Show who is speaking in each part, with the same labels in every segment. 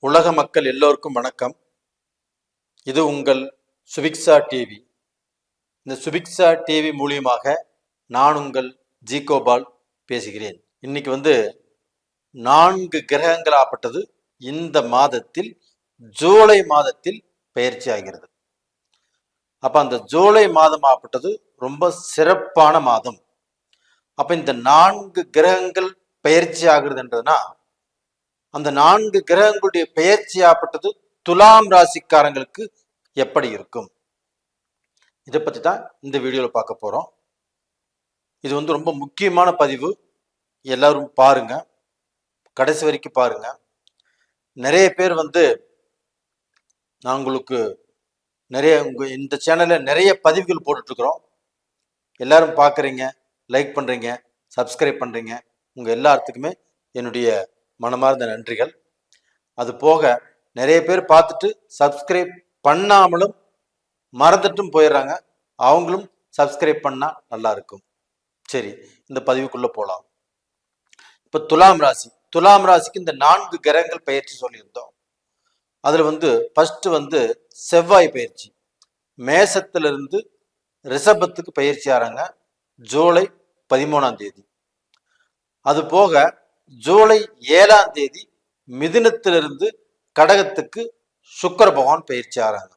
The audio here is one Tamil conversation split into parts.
Speaker 1: உலக மக்கள் எல்லோருக்கும் வணக்கம். இது உங்கள் சுபிக்ஷா டிவி. இந்த சுபிக்ஷா டிவி மூலியமாக நான் உங்கள் ஜி கோபால் பேசுகிறேன். இன்னைக்கு 4 கிரகங்கள் ஆப்பட்டது இந்த மாதத்தில் ஜூலை மாதத்தில் பயிற்சி ஆகிறது. அப்ப அந்த ஜூலை மாதம் ஆப்பட்டது ரொம்ப சிறப்பான மாதம். அப்ப இந்த 4 கிரகங்கள் பயிற்சி ஆகுறதுன்றதுனா அந்த 4 கிரகங்களுடைய பெயர்ச்சி ஆப்பட்டது துலாம் ராசிக்காரங்களுக்கு எப்படி இருக்கும், இதை பத்தி தான் இந்த வீடியோல பார்க்க போறோம். இது ரொம்ப முக்கியமான பதிவு. எல்லாரும் பாருங்க, கடைசி வரைக்கும் பாருங்க. நிறைய பேர் நான் உங்களுக்கு இந்த சேனல்ல நிறைய பதிவுகள் போட்டுட்டு இருக்கிறோம். எல்லாரும் பார்க்குறீங்க, லைக் பண்றீங்க, சப்ஸ்கிரைப் பண்றீங்க. உங்க எல்லாத்துக்குமே என்னுடைய மனமார்ந்த நன்றிகள். அது போக நிறைய பேர் பார்த்துட்டு சப்ஸ்கிரைப் பண்ணாமலும் மறந்துட்டும் போயிடுறாங்க. அவங்களும் சப்ஸ்கிரைப் பண்ணா நல்லா இருக்கும். சரி, இந்த பதிவுக்குள்ள போலாம். இப்ப துலாம் ராசிக்கு இந்த 4 கிரகங்கள் பயிற்சி சொல்லியிருந்தோம். அதுல ஃபர்ஸ்ட் செவ்வாய் பயிற்சி மேசத்திலிருந்து ரிஷபத்துக்கு பயிற்சி ஆறாங்க ஜூலை 13ஆம் தேதி. அது போக ஜூலை 7ஆம் தேதி மிதுனத்திலிருந்து கடகத்துக்கு சுக்கிர பகவான் பயிற்சி ஆறாங்க.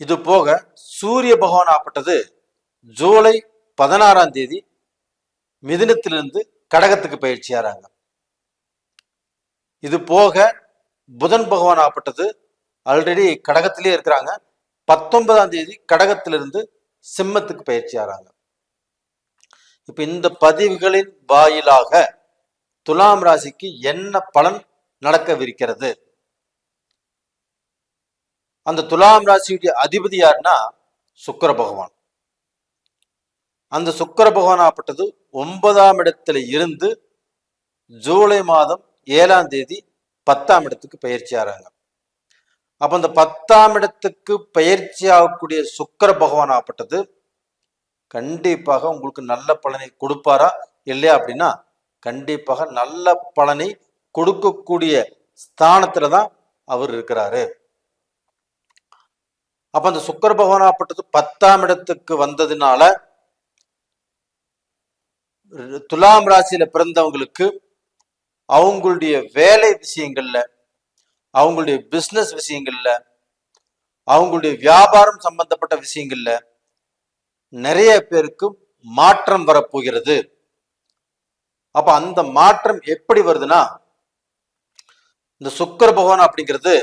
Speaker 1: இது போக சூரிய பகவான் ஆப்பட்டது ஜூலை 16ஆம் தேதி மிதுனத்திலிருந்து கடகத்துக்கு பயிற்சி ஆறாங்க. இது போக புதன் பகவான் ஆப்பட்டது ஆல்ரெடி கடகத்திலே இருக்கிறாங்க. 19ஆம் தேதி கடகத்திலிருந்து சிம்மத்துக்கு பயிற்சி ஆறாங்க. இப்ப இந்த பதிவுகளின் வாயிலாக துலாம் ராசிக்கு என்ன பலன் நடக்கவிருக்கிறது? அந்த துலாம் ராசியுடைய அதிபதி யாருன்னா சுக்கிர பகவான். அந்த சுக்கிர பகவான் ஆப்பட்டது 9ஆம் இடத்துல இருந்து ஜூலை மாதம் 7ஆம் தேதி 10ஆம் இடத்துக்கு பயிற்சி ஆறாங்க. அப்ப அந்த 10ஆம் இடத்துக்கு பயிற்சி ஆகக்கூடிய சுக்கிர பகவான் ஆப்பட்டது கண்டிப்பாக உங்களுக்கு நல்ல பலனை கொடுப்பாரா இல்லையா அப்படின்னா கண்டிப்பாக நல்ல பலனை கொடுக்கக்கூடிய ஸ்தானத்துலதான் அவர் இருக்கிறாரு. அப்ப அந்த சுக்கிர பகவான் ஆப்பட்டது 10ஆம் இடத்துக்கு வந்ததுனால துலாம் ராசியில பிறந்தவங்களுக்கு அவங்களுடைய வேலை விஷயங்கள்ல, அவங்களுடைய பிசினஸ் விஷயங்கள்ல, அவங்களுடைய வியாபாரம் சம்பந்தப்பட்ட விஷயங்கள்ல நிறைய பேருக்கு மாற்றம் வரப்போகிறது. அப்ப அந்த மாற்றம் எப்படி வருதுன்னா, இந்த சுக்கிர பகவான் அப்படிங்கிறது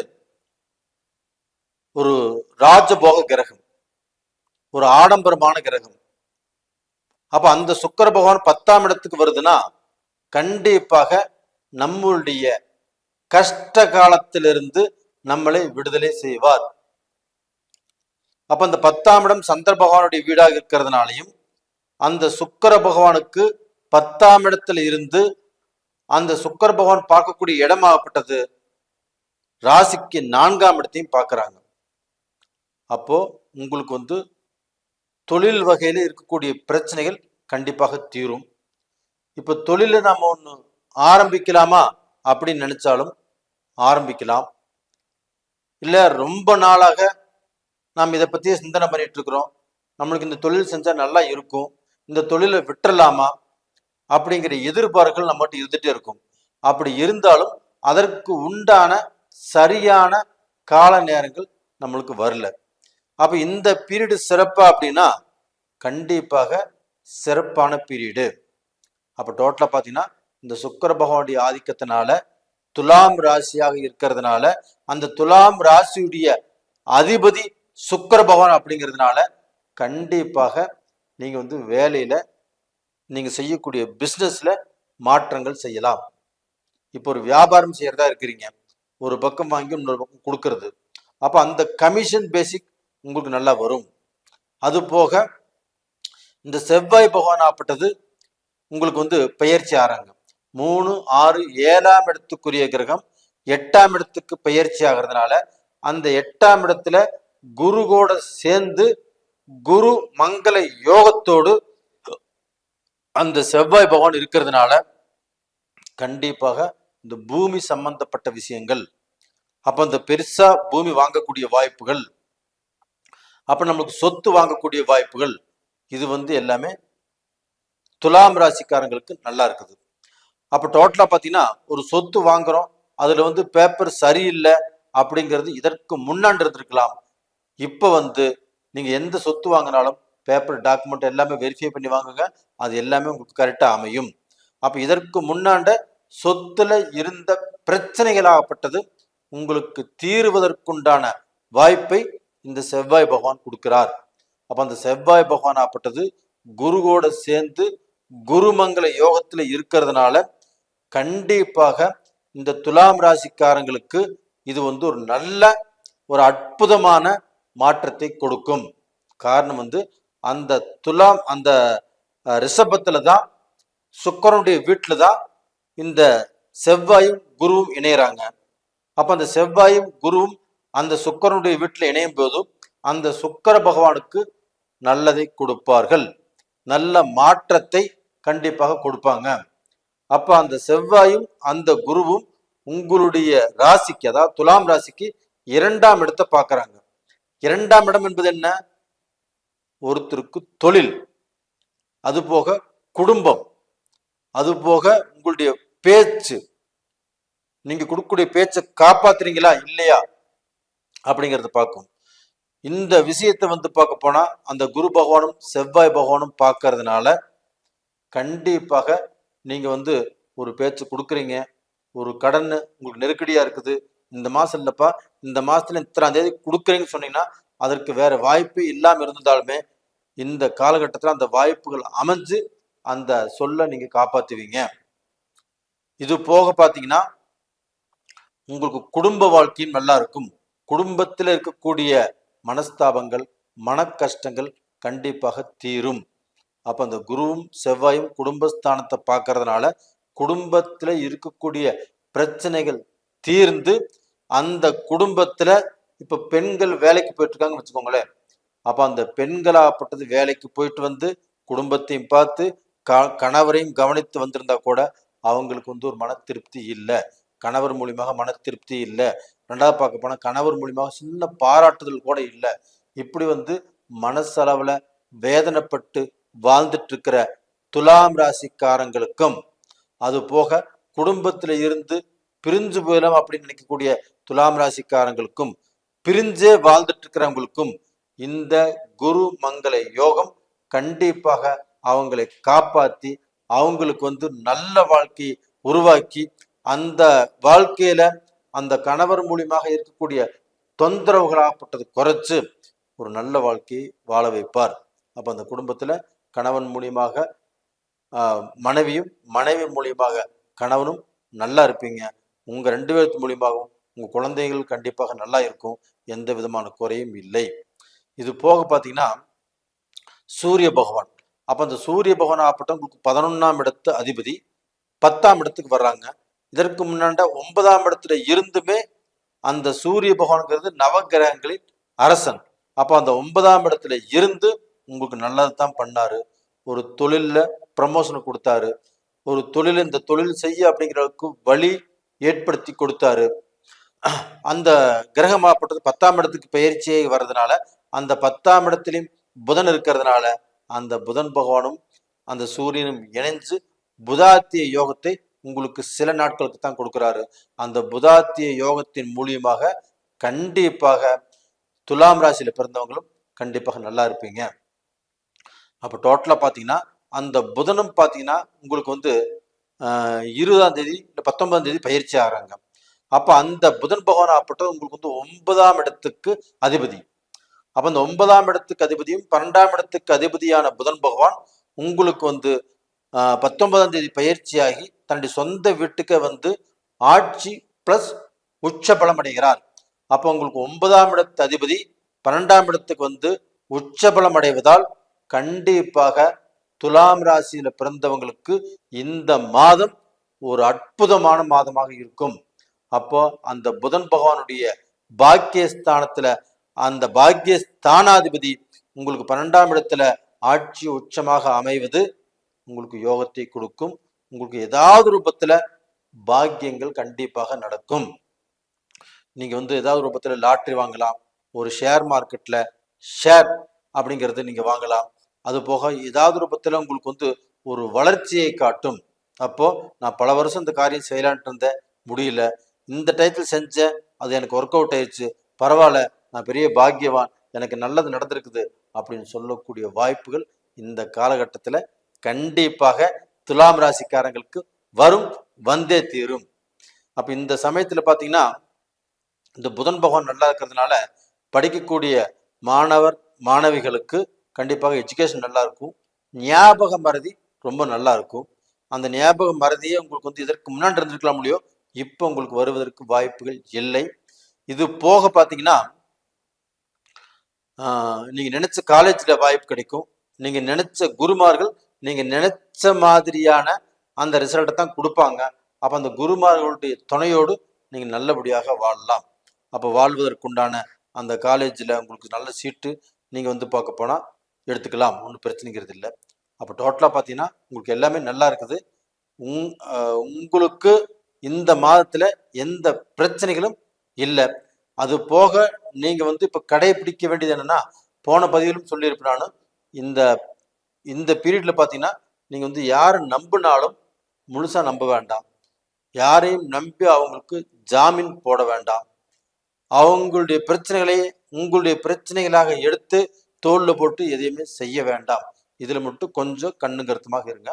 Speaker 1: ஒரு ராஜபோக கிரகம், ஒரு ஆடம்பரமான கிரகம். அப்ப அந்த சுக்கிர பகவான் 10ஆம் இடத்துக்கு வருதுன்னா கண்டிப்பாக நம்மளுடைய கஷ்ட காலத்திலிருந்து நம்மளை விடுதலை செய்வார். அப்ப அந்த 10ஆம் இடம் சந்திர பகவானுடைய வீடாக இருக்கிறதுனாலையும் அந்த சுக்கிர பகவானுக்கு 10ஆம் இடத்துல இருந்து அந்த சுக்கிர பகவான் பார்க்கக்கூடிய இடமாகப்பட்டது ராசிக்கு 4ஆம் இடத்தையும் பார்க்கறாங்க. அப்போ உங்களுக்கு தொழில் வகையில இருக்கக்கூடிய பிரச்சனைகள் கண்டிப்பாக தீரும். இப்ப தொழில நாம ஒண்ணு ஆரம்பிக்கலாமா அப்படின்னு நினைச்சாலும் ஆரம்பிக்கலாம். இல்ல ரொம்ப நாளாக நாம் இதை பத்தியே சிந்தனை பண்ணிட்டு இருக்கிறோம், நம்மளுக்கு இந்த தொழில் செஞ்சா நல்லா இருக்கும், இந்த தொழிலை விட்டுறலாமா அப்படிங்கிற எதிர்பார்ப்புகள் நம்மகிட்ட இருந்துட்டே இருக்கும். அப்படி இருந்தாலும் அதற்கு உண்டான சரியான கால நேரங்கள் நம்மளுக்கு வரல. அப்ப இந்த பீரியடு சிறப்பா அப்படின்னா கண்டிப்பாக சிறப்பான பீரியடு. அப்ப டோட்டலா பாத்தீங்கன்னா இந்த சுக்கிர பகவானுடைய ஆதிக்கத்தினால துலாம் ராசியாக இருக்கிறதுனால அந்த துலாம் ராசியுடைய அதிபதி சுக்கிர பகவான் அப்படிங்கிறதுனால கண்டிப்பாக நீங்க வேலையில நீங்க செய்யக்கூடிய பிசினஸ்ல மாற்றங்கள் செய்யலாம். இப்போ ஒரு வியாபாரம் செய்யறதா இருக்கிறீங்க, ஒரு பக்கம் வாங்கி இன்னொரு பக்கம் கொடுக்கறது, அப்ப அந்த கமிஷன் பேசிக் உங்களுக்கு நல்லா வரும். அது போக இந்த செவ்வாய் பகவான் ஆப்பட்டது உங்களுக்கு பெயர்ச்சி ஆறாங்க 3, 6, 7ஆம் இடத்துக்குரிய கிரகம் 8ஆம் இடத்துக்கு பயிற்சி ஆகிறதுனால அந்த 8ஆம் இடத்துல குரு கூட சேர்ந்து குரு மங்கள யோகத்தோடு அந்த செவ்வாய் பகவான் இருக்கிறதுனால கண்டிப்பாக இந்த பூமி சம்பந்தப்பட்ட விஷயங்கள், அப்ப இந்த பெருசா பூமி வாங்கக்கூடிய வாய்ப்புகள், அப்ப நம்மளுக்கு சொத்து வாங்கக்கூடிய வாய்ப்புகள், இது எல்லாமே துலாம் ராசிக்காரங்களுக்கு நல்லா இருக்குது. அப்ப டோட்டலா பாத்தீங்கன்னா ஒரு சொத்து வாங்குறோம், அதுல பேப்பர் சரியில்லை அப்படிங்கிறது இதற்கு முன்னாண்டு இருந்திருக்கலாம். இப்ப நீங்க எந்த சொத்து வாங்கினாலும் பேப்பர் டாக்குமெண்ட் எல்லாமே வெரிஃபை பண்ணி வாங்குங்க, அது எல்லாமே உங்களுக்கு கரெக்டா அமையும். அப்ப இதற்கு முன்னாண்ட சொத்துல இருந்த பிரச்சனைகளாகப்பட்டது உங்களுக்கு தீர்வதற்குண்டான வாய்ப்பை இந்த செவ்வாய் பகவான் கொடுக்கிறார். அப்ப அந்த செவ்வாய் பகவான் ஆப்பட்டது குருவோட சேர்ந்து குருமங்கள யோகத்துல இருக்கிறதுனால கண்டிப்பாக இந்த துலாம் ராசிக்காரங்களுக்கு இது ஒரு நல்ல ஒரு அற்புதமான மாற்றத்தை கொடுக்கும். காரணம் அந்த துலாம் அந்த ரிஷபத்துல தான் சுக்கிரனுடைய வீட்டுல தான் இந்த செவ்வாயும் குருவும் இணையறாங்க. அப்ப அந்த செவ்வாயும் குருவும் அந்த சுக்கிரனுடைய வீட்டுல இணையும் போதும் அந்த சுக்கிர பகவானுக்கு நல்லதை கொடுப்பார்கள், நல்ல மாற்றத்தை கண்டிப்பாக கொடுப்பாங்க. அப்ப அந்த செவ்வாயும் அந்த குருவும் உங்களுடைய ராசிக்கு, அதாவது துலாம் ராசிக்கு 2ஆம் இடத்தை பார்க்கறாங்க. 2ஆம் இடம் என்பது என்ன? ஒருத்தருக்கு தொழில், அது போக குடும்பம், அது போக உங்களுடைய பேச்சு, நீங்க கொடுக்கக்கூடிய பேச்சை காப்பாத்துறீங்களா இல்லையா அப்படிங்கறத பார்க்கும். இந்த விஷயத்தை பார்க்க போனா அந்த குரு பகவானும் செவ்வாய் பகவானும் பார்க்கறதுனால கண்டிப்பாக நீங்க ஒரு பேச்சு கொடுக்குறீங்க, ஒரு கடன் உங்களுக்கு நெருக்கடியா இருக்குது, இந்த மாசம் இல்லப்பா, இந்த மாசத்துல இத்தனாம் தேதி கொடுக்குறீங்கன்னு சொன்னீங்கன்னா அதற்கு வேற வாய்ப்பு இல்லாம இருந்தாலுமே இந்த காலகட்டத்தில் அந்த வாய்ப்புகள் அமைஞ்சு அந்த சொல்ல நீங்க காப்பாத்துவீங்க. இது போக பாத்தீங்கன்னா உங்களுக்கு குடும்ப வாழ்க்கையும் நல்லா இருக்கும். குடும்பத்தில் இருக்கக்கூடிய மனஸ்தாபங்கள், மன கஷ்டங்கள் கண்டிப்பாக தீரும். அப்ப அந்த குருவும் செவ்வாயும் குடும்பஸ்தானத்தை பார்க்கறதுனால குடும்பத்துல இருக்கக்கூடிய பிரச்சனைகள் தீர்ந்து அந்த குடும்பத்துல இப்ப பெண்கள் வேலைக்கு போயிட்டு இருக்காங்கன்னு வச்சுக்கோங்களேன். அப்ப அந்த பெண்களாகப்பட்டது வேலைக்கு போயிட்டு குடும்பத்தையும் பார்த்து கணவரையும் கவனித்து வந்திருந்தா கூட அவங்களுக்கு ஒரு மன திருப்தி இல்லை, கணவர் மூலியமாக மன திருப்தி இல்லை. ரெண்டாவது பார்க்க போனா கணவர் மூலியமாக சின்ன பாராட்டுதல் கூட இல்லை. இப்படி மனசளவுல வேதனைப்பட்டு வாழ்ந்துட்டு இருக்கிற துலாம் ராசிக்காரங்களுக்கும், அது போக குடும்பத்துல இருந்து பிரிஞ்சு போயிடலாம் அப்படின்னு நினைக்கக்கூடிய துலாம் ராசிக்காரங்களுக்கும், பிரிஞ்சே வாழ்ந்துட்டு இருக்கிறவங்களுக்கும் இந்த குரு மங்கள யோகம் கண்டிப்பாக அவங்களை காப்பாத்தி அவங்களுக்கு நல்ல வாழ்க்கையை உருவாக்கி அந்த வாழ்க்கையில அந்த கணவர் மூலியமாக இருக்கக்கூடிய தொந்தரவுகளாகப்பட்டது குறைச்சு ஒரு நல்ல வாழ்க்கையை வாழ வைப்பார். அப்ப அந்த குடும்பத்துல கணவன் மூலியமாக மனைவியும், மனைவி மூலியமாக கணவனும் நல்லா இருப்பீங்க. உங்க 2 பேருக்கு மூலியமாகவும் உங்க குழந்தைகள் கண்டிப்பாக நல்லா இருக்கும், எந்த விதமான குறையும் இல்லை. இது போக பாத்தீங்கன்னா சூரிய பகவான், அப்ப அந்த சூரிய பகவான் ஆப்பட்டம் உங்களுக்கு 11ஆம் இடத்து அதிபதி 10ஆம் இடத்துக்கு வர்றாங்க. இதற்கு முன்னாண்ட 9ஆம் இடத்துல இருந்துமே அந்த சூரிய பகவான்கிறது நவகிரகங்களின் அரசன். அப்ப அந்த 9ஆம் இடத்துல இருந்து உங்களுக்கு நல்லது தான் பண்ணாரு. ஒரு தொழில்ல ப்ரமோஷன் கொடுத்தாரு, ஒரு தொழில் இந்த தொழில் செய்ய அப்படிங்கிறதுக்கு வழி ஏற்படுத்தி கொடுத்தாரு. அந்த கிரகமாகப்பட்டது 10ஆம் இடத்துக்கு பயிற்சியை வர்றதுனால அந்த 10ஆம் இடத்திலையும் புதன் இருக்கிறதுனால அந்த புதன் பகவானும் அந்த சூரியனும் இணைஞ்சு புதாத்திய யோகத்தை உங்களுக்கு சில நாட்களுக்கு தான் கொடுக்கிறாரு. அந்த புதாத்திய யோகத்தின் மூலியமாக கண்டிப்பாக துலாம் ராசியில பிறந்தவங்களும் கண்டிப்பாக நல்லா இருப்பீங்க. அப்ப டோட்டலா பாத்தீங்கன்னா அந்த புதனும் பாத்தீங்கன்னா உங்களுக்கு 20ஆம் தேதி இல்ல 19ஆம் தேதி பயிற்சி ஆகிறாங்க. அப்ப அந்த புதன் பகவான் ஆப்பட்டது உங்களுக்கு 9ஆம் இடத்துக்கு அதிபதி. அப்ப அந்த 9ஆம் இடத்துக்கு அதிபதியும் 12ஆம் இடத்துக்கு அதிபதியான புதன் பகவான் உங்களுக்கு 19ஆம் தேதி பயிற்சியாகி தன்னுடைய சொந்த வீட்டுக்கு ஆட்சி பிளஸ் உச்ச பலம் அடைகிறார். அப்ப உங்களுக்கு 9ஆம் இடத்து அதிபதி 12ஆம் இடத்துக்கு உச்ச பலம் அடைவதால் கண்டிப்பாக துலாம் ராசியில பிறந்தவங்களுக்கு இந்த மாதம் ஒரு அற்புதமான மாதமாக இருக்கும். அப்போ அந்த புதன் பகவானுடைய பாக்கியஸ்தானத்துல அந்த பாக்கியஸ்தானாதிபதி உங்களுக்கு 12ஆம் இடத்துல ஆட்சி உச்சமாக அமைவது உங்களுக்கு யோகத்தை கொடுக்கும். உங்களுக்கு ஏதாவது ரூபத்துல பாக்கியங்கள் கண்டிப்பாக நடக்கும். நீங்க ஏதாவது ரூபத்துல லாட்டரி வாங்கலாம், ஒரு ஷேர் மார்க்கெட்ல ஷேர் அப்படிங்கிறது நீங்க வாங்கலாம். அது போக ஏதாவது ரூபத்துல உங்களுக்கு ஒரு வளர்ச்சியை காட்டும். அப்போ நான் பல வருஷம் இந்த காரியம் செய்யலான்ட்டு இருந்தேன், முடியல, இந்த டயத்தில் செஞ்சேன், அது எனக்கு ஒர்க் அவுட் ஆயிடுச்சு, பரவாயில்ல, நான் பெரிய பாக்கியவான், எனக்கு நல்லது நடந்திருக்குது அப்படின்னு சொல்லக்கூடிய வாய்ப்புகள் இந்த காலகட்டத்துல கண்டிப்பாக துலாம் ராசிக்காரங்களுக்கு வரும், வந்தே தீரும். அப்ப இந்த சமயத்துல பாத்தீங்கன்னா இந்த புதன் பகவான் நல்லா இருக்கிறதுனால படிக்கக்கூடிய மாணவர் மாணவிகளுக்கு கண்டிப்பாக எஜுகேஷன் நல்லா இருக்கும். ஞாபக மறதி ரொம்ப நல்லா இருக்கும். அந்த ஞாபக மறதியே உங்களுக்கு இதற்கு முன்னாடி இருந்திருக்கலாம் முடியும், இப்போ உங்களுக்கு வருவதற்கு வாய்ப்புகள் இல்லை. இது போக பார்த்தீங்கன்னா நீங்க நினைச்ச காலேஜ்ல வாய்ப்பு கிடைக்கும். நீங்க நினைச்ச குருமார்கள் நீங்க நினைச்ச மாதிரியான அந்த ரிசல்ட்டை தான் கொடுப்பாங்க. அப்ப அந்த குருமார்களுடைய துணையோடு நீங்க நல்லபடியாக வாழலாம். அப்போ வாழ்வதற்குண்டான அந்த காலேஜில் உங்களுக்கு நல்ல சீட்டு நீங்கள் பார்க்க போனால் எடுத்துக்கலாம், ஒன்றும் பிரச்சனைங்கிறது இல்லை. அப்போ டோட்டலாக பார்த்தீங்கன்னா உங்களுக்கு எல்லாமே நல்லா இருக்குது. உங்களுக்கு இந்த மாதத்தில் எந்த பிரச்சனைகளும் இல்லை. அது போக நீங்கள் இப்போ கடைபிடிக்க வேண்டியது என்னென்னா, போன பதிவிலும் சொல்லியிருப்பேன் நான், இந்த இந்த பீரியடில் பார்த்தீங்கன்னா நீங்கள் யாரை நம்பினாலும் முழுசாக நம்ப வேண்டாம். யாரையும் நம்பி அவங்களுக்கு ஜாமீன் போட வேண்டாம். அவங்களுடைய பிரச்சனைகளை உங்களுடைய பிரச்சனைகளாக எடுத்து தோல்ல போட்டு எதையுமே செய்ய வேண்டாம். இதுல மட்டும் கொஞ்சம் கண்ணு கருத்துமாக இருங்க,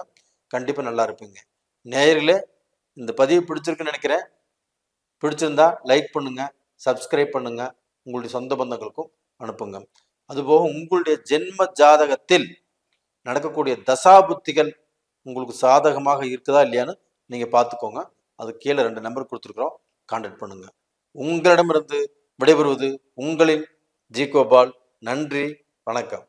Speaker 1: கண்டிப்பா நல்லா இருப்பீங்க. நேயர்களே, இந்த பதிவு பிடிச்சிருக்குன்னு நினைக்கிறேன். பிடிச்சிருந்தா லைக் பண்ணுங்க, சப்ஸ்கிரைப் பண்ணுங்க, உங்களுடைய சொந்த பந்தங்களுக்கும் அனுப்புங்க. அதுபோக உங்களுடைய ஜென்ம ஜாதகத்தில் நடக்கக்கூடிய தசாபுத்திகள் உங்களுக்கு சாதகமாக இருக்குதா இல்லையான்னு நீங்க பார்த்துக்கோங்க. அது கீழே 2 நம்பர் கொடுத்துருக்குறோம், கான்டாக்ட் பண்ணுங்க. உங்களிடமிருந்து விடைபெறுவது உங்களின் ஜி கோபால். நன்றி, வணக்கம்.